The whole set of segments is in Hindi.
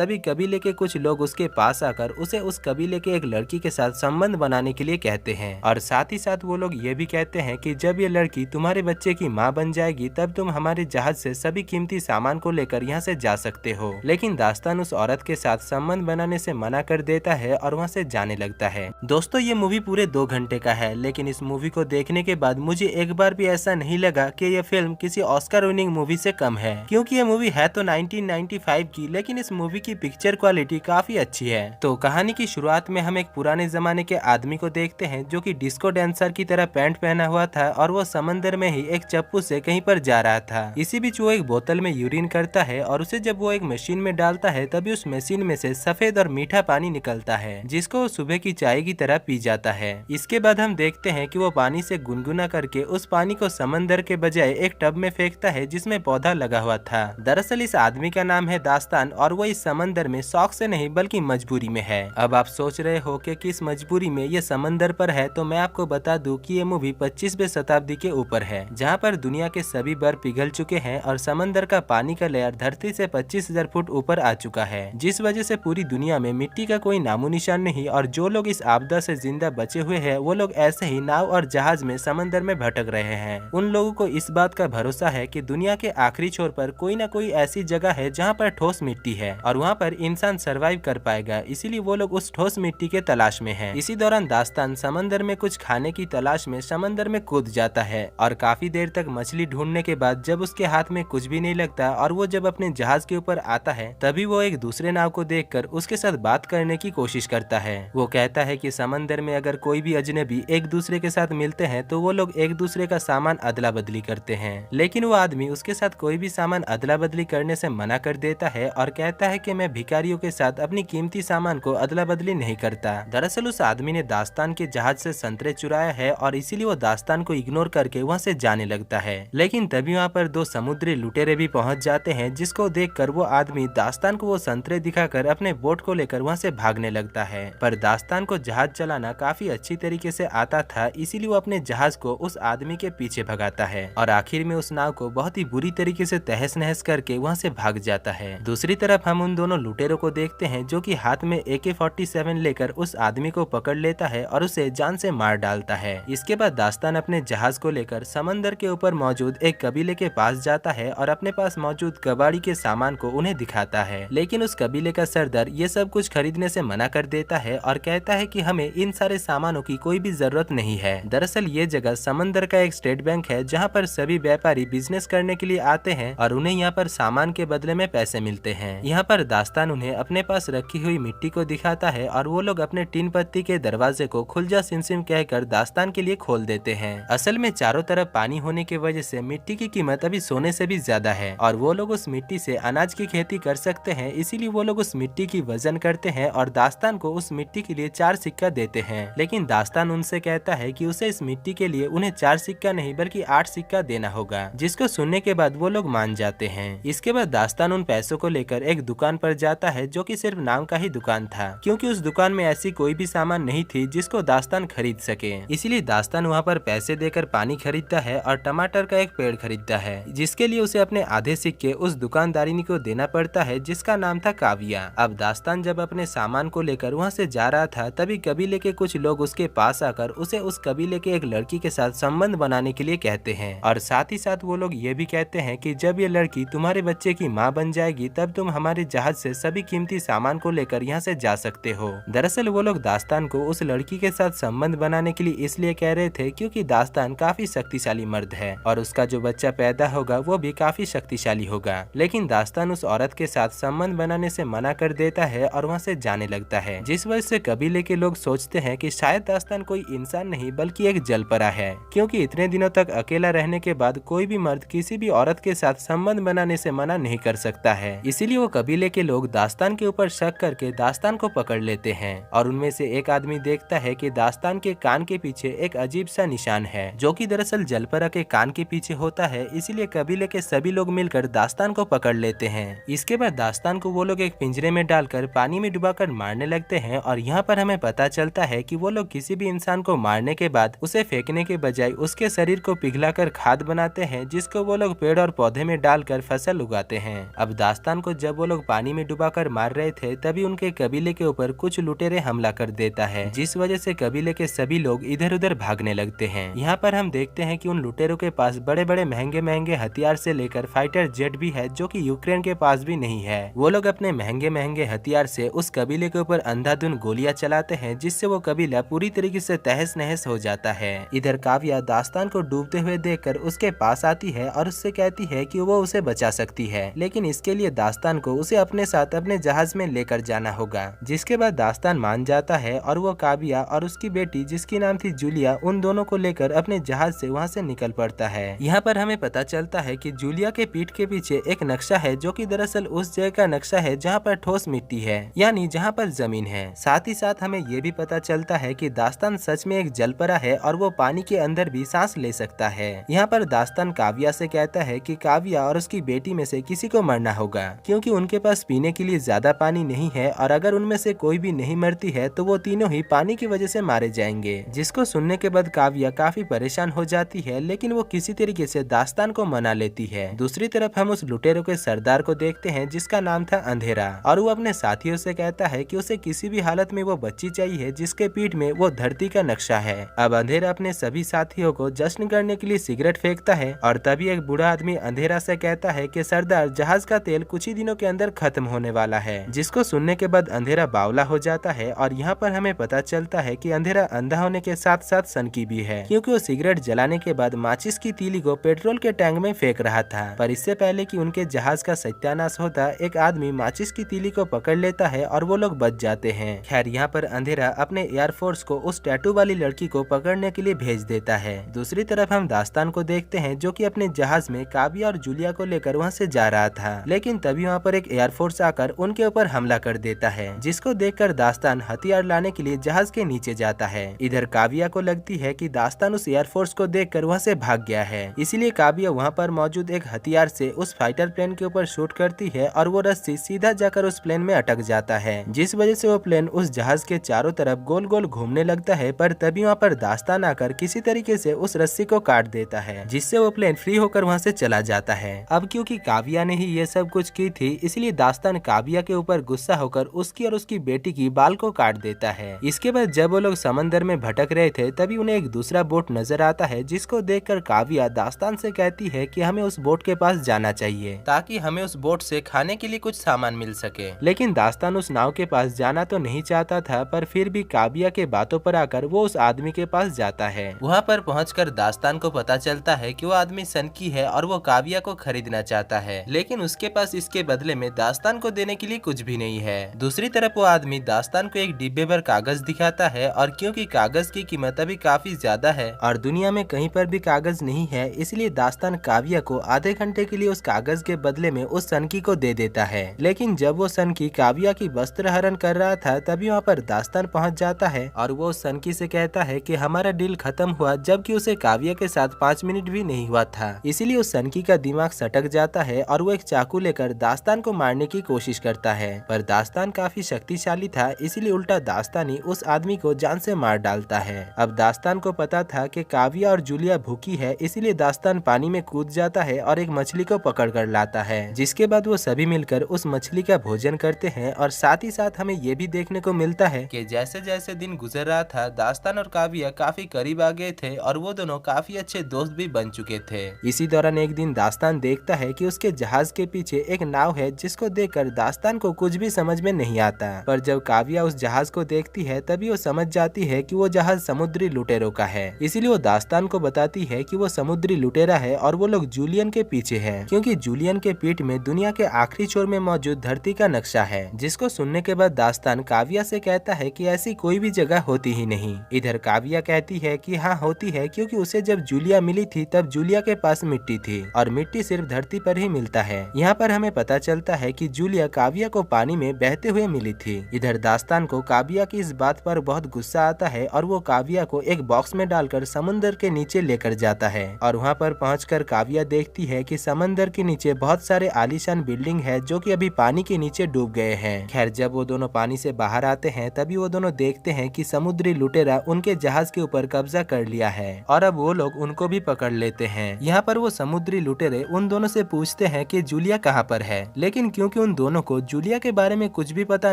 तभी कबीले के कुछ लोग उसके पास आकर उसे उस कबीले के एक लड़की के साथ संबंध बनाने के लिए कहते हैं और साथ ही साथ वो लोग ये भी कहते हैं कि जब ये लड़की तुम्हारे बच्चे की माँ बन जाएगी तब तुम हमारे जहाज से सभी कीमती सामान को लेकर यहाँ से जा सकते हो। लेकिन दास्तान उस औरत के साथ संबंध बनाने से मना कर देता है और वहाँ से जाने लगता है। दोस्तों, ये मूवी पूरे 2 घंटे का है, लेकिन इस मूवी को देखने के बाद मुझे एक बार भी ऐसा नहीं लगा कि यह फिल्म किसी ऑस्कर विनिंग मूवी से कम है, क्योंकि ये मूवी है तो 1995 की, लेकिन इस मूवी की पिक्चर क्वालिटी काफी अच्छी है। तो कहानी की शुरुआत में हम एक पुराने जमाने के आदमी को देखते हैं जो कि डिस्को डांसर की तरह पैंट पहना हुआ था और वो समंदर में ही एक चप्पू से कहीं पर जा रहा था। इसी बीच वो एक बोतल में यूरिन करता है और उसे जब वो एक मशीन में डालता है तभी उस मशीन में से सफेद और मीठा पानी निकलता है, जिसको वो सुबह की चाय की तरह पी जाता है। इसके बाद हम देखते हैं कि वो पानी से गुनगुना करके उस पानी को समंदर के बजाय एक टब में फेंकता है जिसमें पौधा लगा हुआ था। दरअसल इस आदमी का नाम है दास्तान और वो इस समंदर में शौक से नहीं बल्कि मजबूरी में है। अब आप सोच रहे हो कि किस मजबूरी में ये समंदर पर है, तो मैं आपको बता दूं कि ये मूवी 25वीं शताब्दी के ऊपर है, जहाँ पर दुनिया के सभी बर्फ पिघल चुके हैं और समंदर का पानी का लेयर धरती से 25,000 फुट ऊपर आ चुका है, जिस वजह से पूरी दुनिया में मिट्टी का कोई नामो निशान नहीं और जो लोग इस आपदा से जिंदा बचे हुए हैं वो लोग ऐसे ही नाव और जहाज में समंदर में भटक रहे हैं। उन लोगों को इस बात का भरोसा है कि दुनिया के आखिरी छोर पर कोई ना कोई ऐसी जगह है जहाँ पर ठोस मिट्टी है और वहाँ पर इंसान सरवाइव कर पाएगा, इसीलिए वो लोग उस ठोस मिट्टी के तलाश में है। इसी दौरान दास्तान समंदर में कुछ खाने की तलाश में समंदर में कूद जाता है और काफी देर तक मछली ढूंढने के बाद जब उसके हाथ में कुछ भी नहीं लगता और वो जब अपने जहाज के ऊपर आता है तभी वो एक दूसरे नाव को देखकर उसके साथ बात करने की कोशिश करता है। वो कहता है कि समंदर में अगर कोई भी अजनबी एक दूसरे के साथ मिलते हैं तो वो लोग एक दूसरे का सामान अदला बदली करते हैं, लेकिन वो आदमी उसके साथ कोई भी सामान अदला बदली करने से मना कर देता है और कहता है कि मैं भिखारियों के साथ अपनी कीमती सामान को अदला बदली नहीं करता। दरअसल उस आदमी ने दास्तान के जहाज से संतरे चुराया है और इसीलिए वो दास्तान को इग्नोर करके वहाँ से जाने लगता है। लेकिन तभी वहाँ पर 2 समुद्री लुटेरे भी पहुँच जाते हैं, जिसको देखकर वो आदमी दास्तान को वो संतरे दिखाकर अपने बोट को लेकर वहाँ से भागने लगता है। पर दास्तान को जहाज चलाना काफी अच्छी तरीके से आता था, इसीलिए वो अपने जहाज को उस आदमी के पीछे भगाता है और आखिर में उस नाव को बहुत ही बुरी तरीके से तहस नहस करके वहाँ से भाग जाता है। दूसरी तरफ हम उन दोनों लुटेरों को देखते हैं जो कि हाथ में AK-47 लेकर उस आदमी को पकड़ लेता है और उसे जान से मार डालता है। इसके बाद दास्तान अपने जहाज को लेकर समंदर के ऊपर मौजूद एक कबीले के पास जाता है और अपने पास मौजूद कबाड़ी के सामान को उन्हें दिखाता है, लेकिन उस कबीले का सरदार ये सब कुछ खरीदने से मना कर देता है और कहता है कि हमें इन सारे सामानों की कोई भी जरूरत नहीं है। दरअसल ये जगह समंदर का एक स्टेट बैंक है जहाँ पर सभी व्यापारी बिजनेस करने के लिए आते हैं और उन्हें यहाँ पर सामान के बदले में पैसे मिलते हैं। यहाँ पर दास्तान उन्हें अपने पास रखी हुई मिट्टी को दिखाता है और वो लोग अपने टीन पत्ती के दरवाजे को खुल जा सिम कहकर दास्तान के लिए खोल देते हैं। असल में चारों तरफ पानी होने की वजह से मिट्टी की कीमत अभी सोने से भी ज्यादा है और वो लोग उस मिट्टी से अनाज की खेती कर सकते हैं, इसीलिए वो लोग उस मिट्टी की वजन करते हैं और दास्तान को उस मिट्टी के लिए 4 सिक्का देते हैं। लेकिन दास्तान उनसे कहता है कि उसे इस मिट्टी के लिए उन्हें 4 सिक्का नहीं बल्कि 8 सिक्का देना होगा, जिसको सुनने के बाद वो लोग मान जाते हैं। इसके बाद दास्तान उन पैसों को लेकर एक दुकान पर जाता है जो कि सिर्फ नाम का ही दुकान था, क्योंकि उस दुकान में ऐसी कोई भी सामान नहीं थी जिसको दास्तान खरीद सके। इसीलिए दास्तान वहाँ पर पैसे देकर पानी खरीदता है और टमाटर का एक पेड़ खरीदता है, जिसके लिए उसे अपने आधे सिक्के उस दुकानदारिनी को देना पड़ता है जिसका नाम था काविया। अब दास्तान जब अपने सामान को लेकर वहाँ से जा रहा था तभी कबीले के कुछ लोग उसके पास आकर उसे उस कबीले के एक लड़की के साथ संबंध बनाने के लिए कहते हैं और साथ ही साथ वो लोग ये भी कहते हैं कि जब ये लड़की तुम्हारे बच्चे की माँ बन जाएगी तब तुम हमारे जहाज से सभी कीमती सामान को लेकर यहाँ से जा सकते हो। दरअसल वो लोग दास्तान को उस लड़की के साथ संबंध बनाने के लिए इसलिए कह रहे थे क्योंकि दास्तान काफी शक्तिशाली मर्द है और उसका जो बच्चा पैदा होगा वो भी काफी शक्तिशाली होगा। लेकिन दास्तान उस औरत के साथ संबंध बनाने से मना कर देता है और वहाँ से जाने लगता है, जिस वजह से कबीले के लोग सोचते हैं कि शायद दास्तान कोई इंसान नहीं बल्कि एक जलपरा है, क्योंकि इतने दिनों तक अकेला रहने के बाद कोई भी मर्द किसी भी औरत के साथ संबंध बनाने से मना नहीं कर सकता है। इसीलिए वो कबीले के लोग दास्तान के ऊपर शक करके दास्तान को पकड़ लेते हैं और उनमें से एक आदमी देखता है कि दास्तान के कान के पीछे एक अजीब सा निशान है जो कि दरअसल जलपरा के कान के पीछे होता है। इसीलिए कबीले के सभी लोग मिलकर दास्तान को पकड़ लेते हैं। इसके बाद दास्तान को वो लोग एक पिंजरे में डालकर पानी में डुबाकर मारने लगते हैं और यहाँ पर हमें पता चलता है कि वो लोग किसी भी इंसान को मारने के बाद उसे फेंकने के बजाय उसके शरीर को पिघलाकर खाद बनाते हैं, जिसको वो लोग पेड़ और पौधे में डालकर फसल उगाते हैं। अब दास्तान को जब वो लोग पानी पानी में डुबाकर मार रहे थे तभी उनके कबीले के ऊपर कुछ लुटेरे हमला कर देता है, जिस वजह से कबीले के सभी लोग इधर उधर भागने लगते हैं। यहाँ पर हम देखते हैं कि उन लुटेरों के पास बड़े बड़े महंगे महंगे हथियार से लेकर फाइटर जेट भी है, जो कि यूक्रेन के पास भी नहीं है। वो लोग अपने महंगे महंगे हथियार से उस कबीले के ऊपर अंधाधुंध गोलियां चलाते हैं, जिससे वो कबीला पूरी तरीके से तहस नहस हो जाता है। इधर काव्या दास्तान को डूबते हुए देखकर उसके पास आती है और उससे कहती है कि वो उसे बचा सकती है, लेकिन इसके लिए दास्तान को उसे अपने साथ अपने जहाज में लेकर जाना होगा। जिसके बाद दास्तान मान जाता है और वो काव्या और उसकी बेटी जिसकी नाम थी जूलिया, उन दोनों को लेकर अपने जहाज से वहाँ से निकल पड़ता है। यहाँ पर हमें पता चलता है कि जूलिया के पीठ के पीछे एक नक्शा है, जो कि दरअसल उस जगह का नक्शा है जहाँ पर ठोस मिट्टी है, यानी जहाँ पर जमीन है। साथ ही साथ हमें ये भी पता चलता है कि दास्तान सच में एक जलपरा है और वो पानी के अंदर भी सांस ले सकता है। यहाँ पर दास्तान काव्या से कहता है कि काव्या और उसकी बेटी में से किसी को मरना होगा, क्योंकि उनके पास पीने के लिए ज्यादा पानी नहीं है और अगर उनमें से कोई भी नहीं मरती है तो वो तीनों ही पानी की वजह से मारे जाएंगे। जिसको सुनने के बाद काव्या काफी परेशान हो जाती है, लेकिन वो किसी तरीके से दास्तान को मना लेती है। दूसरी तरफ हम उस लुटेरों के सरदार को देखते हैं जिसका नाम था अंधेरा, और वो अपने साथियों से कहता है कि उसे किसी भी हालत में वो बच्ची चाहिए जिसके पीठ में वो धरती का नक्शा है। अब अंधेरा अपने सभी साथियों को जश्न करने के लिए सिगरेट फेंकता है और तभी एक बूढ़ा आदमी अंधेरा से कहता है कि सरदार, जहाज का तेल कुछ ही दिनों के अंदर खत्म होने वाला है। जिसको सुनने के बाद अंधेरा बावला हो जाता है और यहाँ पर हमें पता चलता है कि अंधेरा अंधा होने के साथ साथ सनकी भी है, क्योंकि वो सिगरेट जलाने के बाद माचिस की तीली को पेट्रोल के टैंक में फेंक रहा था। पर इससे पहले कि उनके जहाज का सत्यानाश होता, एक आदमी माचिस की तीली को पकड़ लेता है और वो लोग बच जाते हैं। खैर, यहाँ पर अंधेरा अपने एयरफोर्स को उस टैटू वाली लड़की को पकड़ने के लिए भेज देता है। दूसरी तरफ हम दास्तान को देखते हैं जो कि अपने जहाज में काव्या और जूलिया को लेकर वहाँ से जा रहा था, लेकिन तभी वहाँ पर एक एयरफोर्स आकर उनके ऊपर हमला कर देता है, जिसको देखकर दास्तान हथियार लाने के लिए जहाज के नीचे जाता है। इधर काव्या को लगती है कि दास्तान उस एयरफोर्स को देखकर वहाँ से भाग गया है, इसलिए काव्या वहाँ पर मौजूद एक हथियार से उस फाइटर प्लेन के ऊपर शूट करती है और वो रस्सी सीधा जाकर उस प्लेन में अटक जाता है, जिस वजह से वो प्लेन उस जहाज के चारों तरफ गोल गोल घूमने लगता है। पर तभी वहाँ पर दास्तान आकर किसी तरीके से उस रस्सी को काट देता है, जिससे वो प्लेन फ्री होकर वहाँ से चला जाता है। अब क्योंकि काव्या ने ही ये सब कुछ की थी, इसलिए दास्तान काव्या के ऊपर गुस्सा होकर उसकी और उसकी बेटी की बाल को काट देता है। इसके बाद जब वो लोग समंदर में भटक रहे थे तभी उन्हें एक दूसरा बोट नजर आता है, जिसको देखकर काव्या दास्तान से कहती है कि हमें उस बोट के पास जाना चाहिए ताकि हमें उस बोट से खाने के लिए कुछ सामान मिल सके। लेकिन दास्तान उस नाव के पास जाना तो नहीं चाहता था, पर फिर भी काव्या के बातों पर आकर वो उस आदमी के पास जाता है। वहाँ पर पहुंचकर दास्तान को पता चलता है कि वो आदमी सनकी है और वो काव्या को खरीदना चाहता है, लेकिन उसके पास इसके बदले में दास्तान को देने के लिए कुछ भी नहीं है। दूसरी तरफ वो आदमी दास्तान को एक डिब्बे भर कागज दिखाता है, और क्योंकि कागज की कीमत अभी काफी ज्यादा है और दुनिया में कहीं पर भी कागज नहीं है, इसलिए दास्तान काव्या को आधे घंटे के लिए उस कागज के बदले में उस सनकी को दे देता है। लेकिन जब वो सनकी काव्या की वस्त्र हरण कर रहा था तभी वहाँ पर दास्तान पहुँच जाता है और वो उस सनकी से कहता है कि हमारा डील खत्म हुआ, जबकि उसे काव्या के साथ 5 मिनट भी नहीं हुआ था। इसीलिए उस सनकी का दिमाग सटक जाता है और वो एक चाकू लेकर दास्तान को मारने की कोशिश करता है, पर दास्तान काफी शक्तिशाली था, इसीलिए उल्टा दास्तान ही उस आदमी को जान से मार डालता है। अब दास्तान को पता था कि काव्या और जूलिया भूखी है, इसीलिए दास्तान पानी में कूद जाता है और एक मछली को पकड़ कर लाता है, जिसके बाद वो सभी मिलकर उस मछली का भोजन करते हैं। और साथ ही साथ हमें ये भी देखने को मिलता है कि जैसे जैसे दिन गुजर रहा था, दास्तान और काव्या काफी करीब आ गए थे और वो दोनों काफी अच्छे दोस्त भी बन चुके थे। इसी दौरान एक दिन दास्तान देखता है कि उसके जहाज के पीछे एक नाव है, जिसको देखकर दास्तान को कुछ भी समझ में नहीं आता। पर जब काव्या उस जहाज को देखती है तभी वो समझ जाती है कि वो जहाज समुद्री लुटेरों का है, इसीलिए वो दास्तान को बताती है कि वो समुद्री लुटेरा है और वो लोग जूलियन के पीछे है, क्योंकि जूलियन के पीठ में दुनिया के आखिरी छोर में मौजूद धरती का नक्शा है। जिसको सुनने के बाद दास्तान काव्या से कहता है कि ऐसी कोई भी जगह होती ही नहीं। इधर काव्या कहती है कि हाँ होती है, क्योंकि उसे जब जूलिया मिली थी तब जूलिया के पास मिट्टी थी और मिट्टी सिर्फ धरती पर ही मिलता है। यहाँ पर हमें पता चलता है कि जूलिया काव्या को पानी में बहते हुए मिली थी। इधर दास्तान को काव्या की इस बात पर बहुत गुस्सा आता है और वो काव्या को एक बॉक्स में डालकर समुद्र के नीचे लेकर जाता है। और वहाँ पर पहुंचकर काव्या देखती है कि समंदर के नीचे बहुत सारे आलीशान बिल्डिंग है जो कि अभी पानी के नीचे डूब गए हैं। खैर, जब वो दोनों पानी से बाहर आते हैं तभी वो दोनों देखते हैं कि समुद्री लुटेरा उनके जहाज के ऊपर कब्जा कर लिया है और अब वो लोग उनको भी पकड़ लेते हैं। यहाँ पर वो समुद्री लुटेरे उन दोनों से पूछते हैं कि जूलिया कहाँ पर है, लेकिन क्योंकि क्योंकि उन दोनों को जूलिया के बारे में कुछ भी पता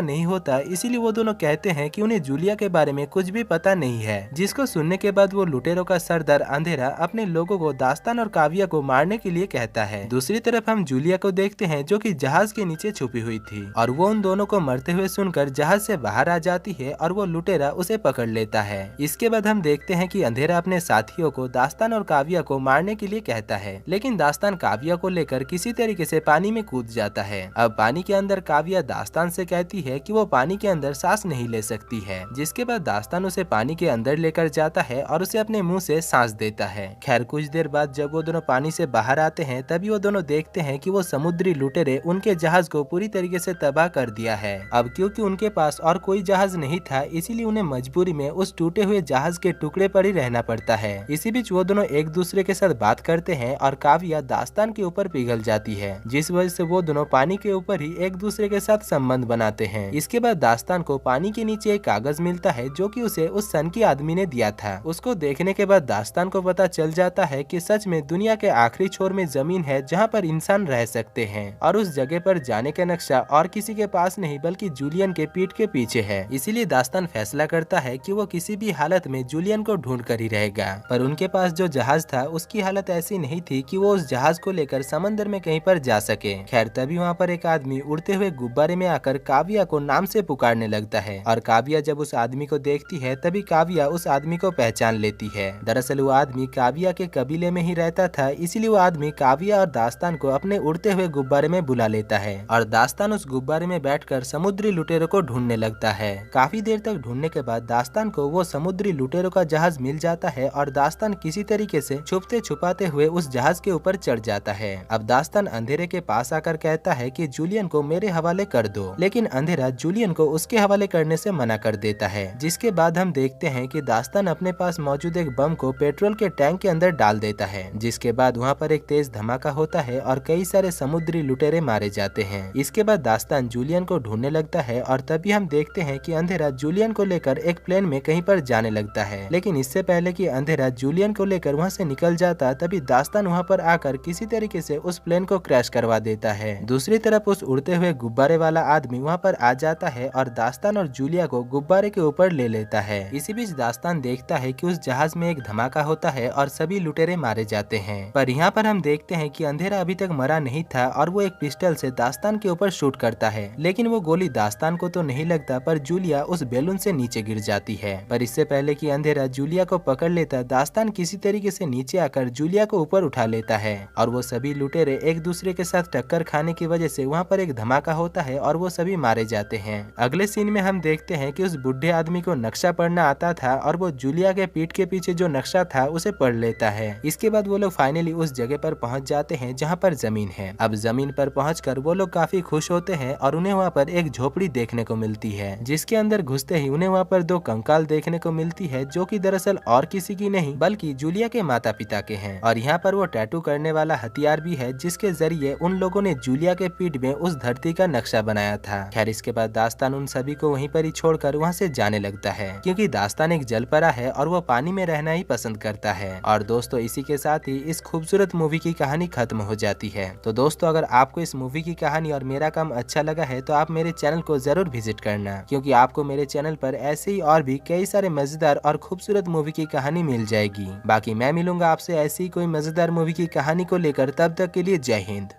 नहीं होता, इसीलिए वो दोनों कहते हैं कि उन्हें जूलिया के बारे में कुछ भी पता नहीं है। जिसको सुनने के बाद वो लुटेरों का सरदार अंधेरा अपने लोगों को दास्तान और काव्या को मारने के लिए कहता है। दूसरी तरफ हम जूलिया को देखते हैं जो कि जहाज के नीचे छुपी हुई थी और वो उन दोनों को मरते हुए सुनकर जहाज से बाहर आ जाती है और वो लुटेरा उसे पकड़ लेता है। इसके बाद हम देखते हैं कि अंधेरा अपने साथियों को दास्तान और काव्या को मारने के लिए कहता है, लेकिन दास्तान काव्या को लेकर किसी तरीके से पानी में कूद जाता है। अब पानी के अंदर काव्या दास्तान से कहती है कि वो पानी के अंदर सांस नहीं ले सकती है, जिसके बाद दास्तान उसे पानी के अंदर लेकर जाता है और उसे अपने मुंह से सांस देता है। खैर कुछ देर बाद जब वो दोनों पानी से बाहर आते हैं तभी वो दोनों देखते हैं कि वो समुद्री लुटेरे उनके जहाज को पूरी तरीके से तबाह कर दिया है। अब क्योंकि उनके पास और कोई जहाज नहीं था, इसीलिए उन्हें मजबूरी में उस टूटे हुए जहाज के टुकड़े पर ही रहना पड़ता है। इसी बीच वो दोनों एक दूसरे के साथ बात करते हैं और काव्या दास्तान के ऊपर पिघल जाती है, जिस वजह से वो दोनों पानी के ऊपर ही एक दूसरे के साथ संबंध बनाते हैं। इसके बाद दास्तान को पानी के नीचे एक कागज मिलता है जो कि उसे उस सनकी आदमी ने दिया था। उसको देखने के बाद दास्तान को पता चल जाता है कि सच में दुनिया के आखिरी छोर में जमीन है जहाँ पर इंसान रह सकते हैं और उस जगह पर जाने का नक्शा और किसी के पास नहीं बल्कि जूलियन के पीठ के पीछे है। इसीलिए दास्तान फैसला करता है कि वो किसी भी हालत में जूलियन को ढूंढ कर ही रहेगा। पर उनके पास जो जहाज था उसकी हालत ऐसी नहीं थी कि वो उस जहाज को लेकर समंदर में कहीं पर जा सके। खैर तभी वहाँ पर एक आदमी उड़ते हुए गुब्बारे में आकर काव्या को नाम से पुकारने लगता है और काव्या जब उस आदमी को देखती है तभी काव्या उस आदमी को पहचान लेती है। दरअसल वो आदमी काव्या के कबीले में ही रहता था, इसीलिए वो आदमी काव्या और दास्तान को अपने उड़ते हुए गुब्बारे में बुला लेता है और दास्तान उस गुब्बारे में बैठकर समुद्री लुटेरों को ढूंढने लगता है। काफी देर तक ढूंढने के बाद दास्तान को वो समुद्री लुटेरों का जहाज मिल जाता है और दास्तान किसी तरीके से छुपते छुपाते हुए उस जहाज के ऊपर चढ़ जाता है। अब दास्तान अंधेरे के पास आकर कहता है कि जूलियन को मेरे हवाले कर दो, लेकिन अंधेरा जूलियन को उसके हवाले करने से मना कर देता है। जिसके बाद हम देखते हैं कि दास्तान अपने पास मौजूद एक बम को पेट्रोल के टैंक के अंदर डाल देता है, जिसके बाद वहाँ पर एक तेज धमाका होता है और कई सारे समुद्री लुटेरे मारे जाते हैं। इसके बाद दास्तान जूलियन को ढूंढने लगता है और तभी हम देखते हैं कि अंधेरा जूलियन को लेकर एक प्लेन में कहीं पर जाने लगता है, लेकिन इससे पहले कि अंधेरा जूलियन को लेकर वहाँ से निकल जाता तभी दास्तान वहाँ पर आकर किसी तरीके से उस प्लेन को क्रैश करवा देता है। दूसरी तरफ उस उड़ते हुए गुब्बारे वाला आदमी वहाँ पर आ जाता है और दास्तान और जूलिया को गुब्बारे के ऊपर ले लेता है। इसी बीच दास्तान देखता है कि उस जहाज में एक धमाका होता है और सभी लुटेरे मारे जाते हैं। पर यहाँ पर हम देखते हैं कि अंधेरा अभी तक मरा नहीं था और वो एक पिस्टल से दास्तान के ऊपर शूट करता है, लेकिन वो गोली दास्तान को तो नहीं लगता पर जूलिया उस बैलून से नीचे गिर जाती है। पर इससे पहले कि अंधेरा जूलिया को पकड़ लेता, दास्तान किसी तरीके से नीचे आकर जूलिया को ऊपर उठा लेता है और वो सभी लुटेरे एक दूसरे के साथ टक्कर खाने की वजह से वहाँ पर एक धमाका होता है और वो सभी मारे जाते हैं। अगले सीन में हम देखते हैं कि उस बुढ़े आदमी को नक्शा पढ़ना आता था और वो जूलिया के पीठ के पीछे जो नक्शा था उसे पढ़ लेता है। इसके बाद वो लोग फाइनली उस जगह पर पहुंच जाते हैं जहां पर जमीन है। अब जमीन पर पहुंचकर वो लोग काफी खुश होते हैं और उन्हें वहां पर एक झोपड़ी देखने को मिलती है, जिसके अंदर घुसते ही उन्हें वहां पर दो कंकाल देखने को मिलती है जो कि दरअसल और किसी की नहीं बल्कि जूलिया के माता पिता के हैं। और यहाँ पर वो टैटू करने वाला हथियार भी है जिसके जरिए उन लोगों ने जूलिया के पीठ में उस धरती का नक्शा बनाया था। खैर इसके बाद दास्तान उन सभी को वहीं पर ही छोड़कर वहाँ से जाने लगता है, क्योंकि दास्तान एक जलपरा है और वो पानी में रहना ही पसंद करता है। और दोस्तों इसी के साथ ही इस खूबसूरत मूवी की कहानी खत्म हो जाती है। तो दोस्तों अगर आपको इस मूवी की कहानी और मेरा काम अच्छा लगा है तो आप मेरे चैनल को जरूर विजिट करना, क्योंकि आपको मेरे चैनल पर ऐसे ही और भी कई सारे मजेदार और खूबसूरत मूवी की कहानी मिल जाएगी। बाकी मैं मिलूंगा आपसे ऐसी ही कोई मजेदार मूवी की कहानी को लेकर, तब तक के लिए जय हिंद।